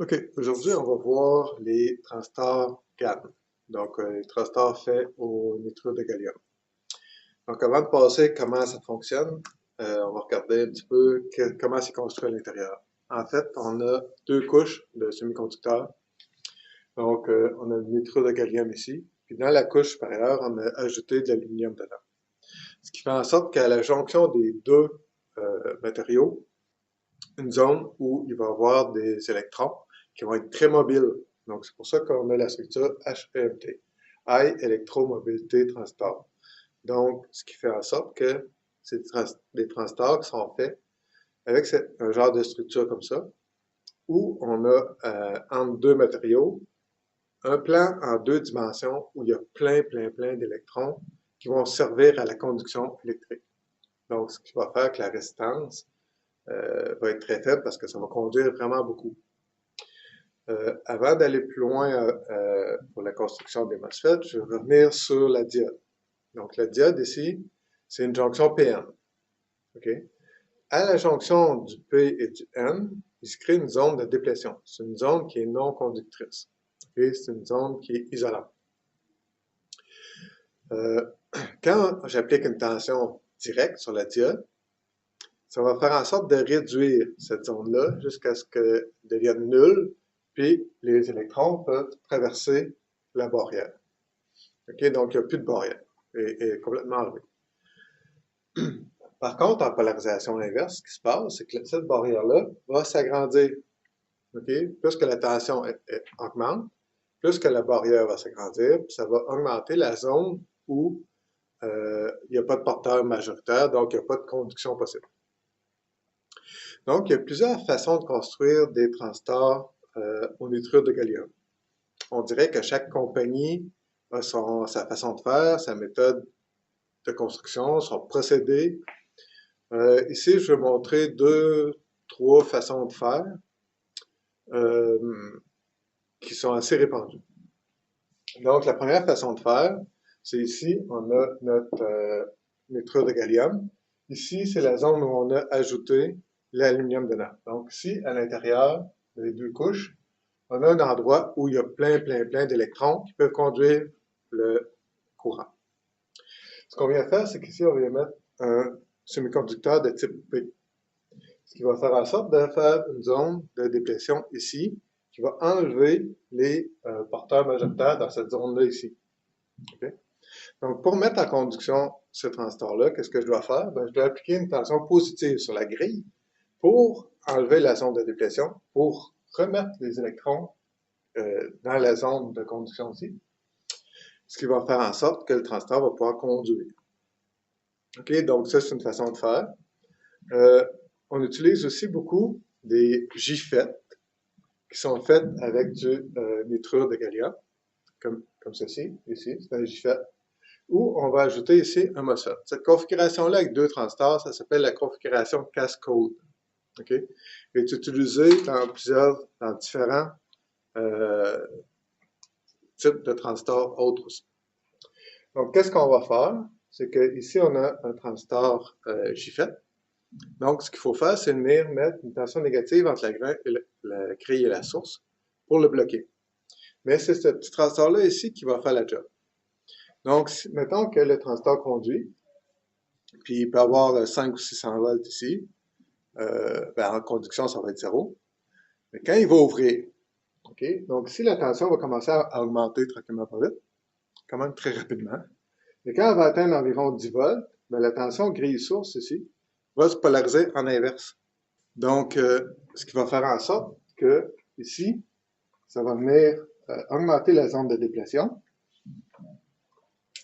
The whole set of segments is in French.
OK, aujourd'hui, on va voir les transistors GaN. Donc, les transistors faits au nitrure de gallium. Donc, avant de passer comment ça fonctionne, on va regarder un petit peu comment c'est construit à l'intérieur. En fait, on a deux couches de semi-conducteurs. Donc, on a le nitrure de gallium ici. Puis dans la couche supérieure, on a ajouté de l'aluminium dedans. Ce qui fait en sorte qu'à la jonction des deux matériaux, une zone où il va y avoir des électrons qui vont être très mobiles. Donc, c'est pour ça qu'on a la structure HEMT, High Electromobility Transistor. Donc, ce qui fait en sorte que c'est des transistors qui sont faits avec un genre de structure comme ça, où on a entre deux matériaux un plan en deux dimensions où il y a plein d'électrons qui vont servir à la conduction électrique. Donc, ce qui va faire que la résistance va être très faible parce que ça va conduire vraiment beaucoup. Avant d'aller plus loin pour la construction des MOSFET, je vais revenir sur la diode. Donc, la diode ici, c'est une jonction PN. Okay? À la jonction du P et du N, il se crée une zone de déplétion. C'est une zone qui est non conductrice. Okay? C'est une zone qui est isolante. Quand j'applique une tension directe sur la diode, ça va faire en sorte de réduire cette zone-là jusqu'à ce qu'elle devienne nulle, puis les électrons peuvent traverser la barrière. OK? Donc, il n'y a plus de barrière. Elle est complètement enlevée. Par contre, en polarisation inverse, ce qui se passe, c'est que cette barrière-là va s'agrandir. OK? Plus que la tension augmente, plus que la barrière va s'agrandir, puis ça va augmenter la zone où il n'y a pas de porteur majoritaire, donc il n'y a pas de conduction possible. Donc, il y a plusieurs façons de construire des transistors au nitrure de gallium. On dirait que chaque compagnie a sa façon de faire, sa méthode de construction, son procédé. Ici, je vais montrer trois façons de faire qui sont assez répandues. Donc, la première façon de faire, c'est ici, on a notre nitrure de gallium. Ici, c'est la zone où on a ajouté l'aluminium dedans. Donc, ici, à l'intérieur des deux couches, on a un endroit où il y a plein d'électrons qui peuvent conduire le courant. Ce qu'on vient faire, c'est qu'ici, on vient mettre un semi-conducteur de type P. Ce qui va faire en sorte de faire une zone de déplétion ici, qui va enlever les porteurs majoritaires dans cette zone-là ici. Okay? Donc, pour mettre en conduction ce transistor-là, qu'est-ce que je dois faire? Ben, je dois appliquer une tension positive sur la grille pour enlever la zone de déplétion, pour remettre les électrons dans la zone de conduction ici, ce qui va faire en sorte que le transistor va pouvoir conduire. OK, donc ça, c'est une façon de faire. On utilise aussi beaucoup des JFET qui sont faites avec du nitrure de gallium, comme ceci, ici, c'est un JFET, où on va ajouter ici un MOSFET. Cette configuration-là avec deux transistors, ça s'appelle la configuration cascode. OK? Elle est utilisée dans différents types de transistors autres aussi. Donc, qu'est-ce qu'on va faire? C'est qu'ici, on a un transistor JFET. Donc, ce qu'il faut faire, c'est venir mettre une tension négative entre la grille et la source pour le bloquer. Mais c'est ce petit transistor-là ici qui va faire la job. Donc, mettons que le transistor conduit, puis il peut avoir 5 ou 600 volts ici. En conduction, ça va être 0. Mais quand il va ouvrir, OK? Donc, ici, la tension va commencer à augmenter tranquillement pas vite, quand même très rapidement. Et quand elle va atteindre environ 10 volts, bien, la tension grille-source ici va se polariser en inverse. Donc, ce qui va faire en sorte que, ici, ça va venir augmenter la zone de déplétion,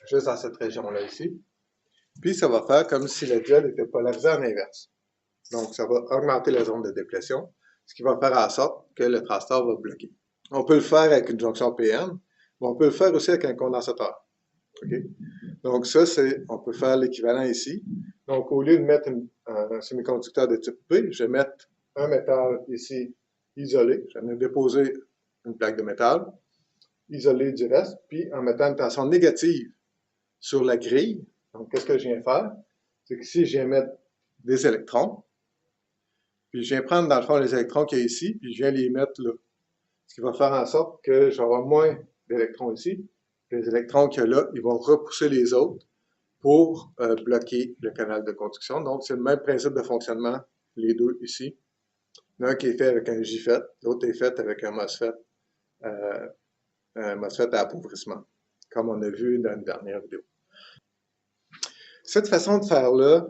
juste dans cette région-là ici. Puis, ça va faire comme si la diode était polarisée en inverse. Donc, ça va augmenter la zone de déplétion, ce qui va faire en sorte que le transistor va bloquer. On peut le faire avec une jonction PN, mais on peut le faire aussi avec un condensateur. Okay? Donc, ça, on peut faire l'équivalent ici. Donc, au lieu de mettre un semi-conducteur de type P, je vais mettre un métal ici isolé. Je vais déposer une plaque de métal, isolée du reste, puis en mettant une tension négative sur la grille. Donc, qu'est-ce que je viens faire? C'est qu'ici, je viens mettre des électrons, puis je viens prendre, dans le fond, les électrons qu'il y a ici, puis je viens les mettre là. ce qui va faire en sorte que je vais avoir moins d'électrons ici. Les électrons qu'il y a là, ils vont repousser les autres pour bloquer le canal de conduction. Donc, c'est le même principe de fonctionnement, les deux ici. L'un qui est fait avec un JFET, l'autre est fait avec un MOSFET à appauvrissement, comme on a vu dans une dernière vidéo. Cette façon de faire-là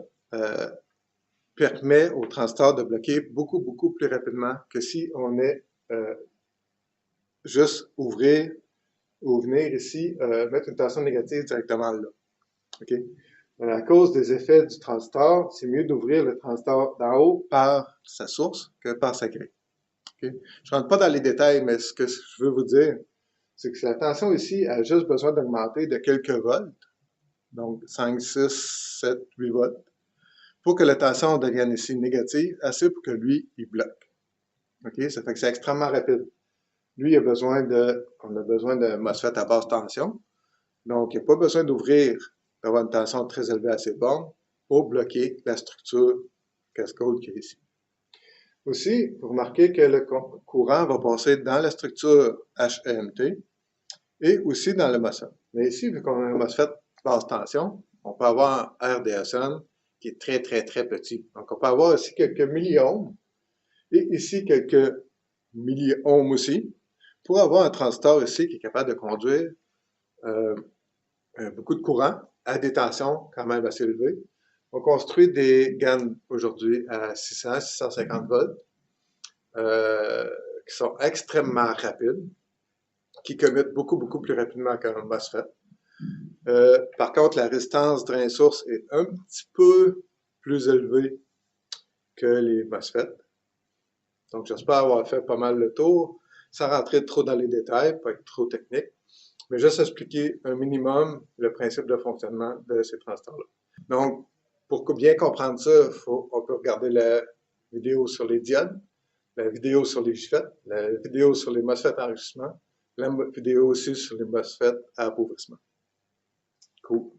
permet au transistor de bloquer beaucoup plus rapidement que si on est juste ouvrir ou venir ici, mettre une tension négative directement là. Okay? À cause des effets du transistor, c'est mieux d'ouvrir le transistor d'en haut par sa source que par sa grille. Okay? Je ne rentre pas dans les détails, mais ce que je veux vous dire, c'est que la tension ici a juste besoin d'augmenter de quelques volts, donc 5, 6, 7, 8 volts, pour que la tension devienne ici négative, assez pour que lui, il bloque. Okay? Ça fait que c'est extrêmement rapide. Lui, on a besoin de MOSFET à basse tension, donc il n'y a pas besoin d'ouvrir, d'avoir une tension très élevée à ses bornes pour bloquer la structure cascode qui est ici. Aussi, vous remarquez que le courant va passer dans la structure HEMT et aussi dans le MOSFET. Mais ici, vu qu'on a un MOSFET basse tension, on peut avoir un RDSN qui est très petit. Donc, on peut avoir ici quelques milliohms et ici quelques milliohms aussi pour avoir un transistor ici qui est capable de conduire beaucoup de courant à des tensions quand même assez élevées. On construit des GaN aujourd'hui à 600, 650 volts qui sont extrêmement rapides, qui commutent beaucoup plus rapidement qu'un MOSFET. Par contre, la résistance drain-source est un petit peu plus élevée que les MOSFET. Donc, j'espère avoir fait pas mal le tour, sans rentrer trop dans les détails, pas être trop technique, mais juste expliquer un minimum le principe de fonctionnement de ces transistors-là. Donc, pour bien comprendre ça, on peut regarder la vidéo sur les diodes, la vidéo sur les JFET, la vidéo sur les MOSFET à enrichissement, la vidéo aussi sur les MOSFET à appauvrissement. Cool.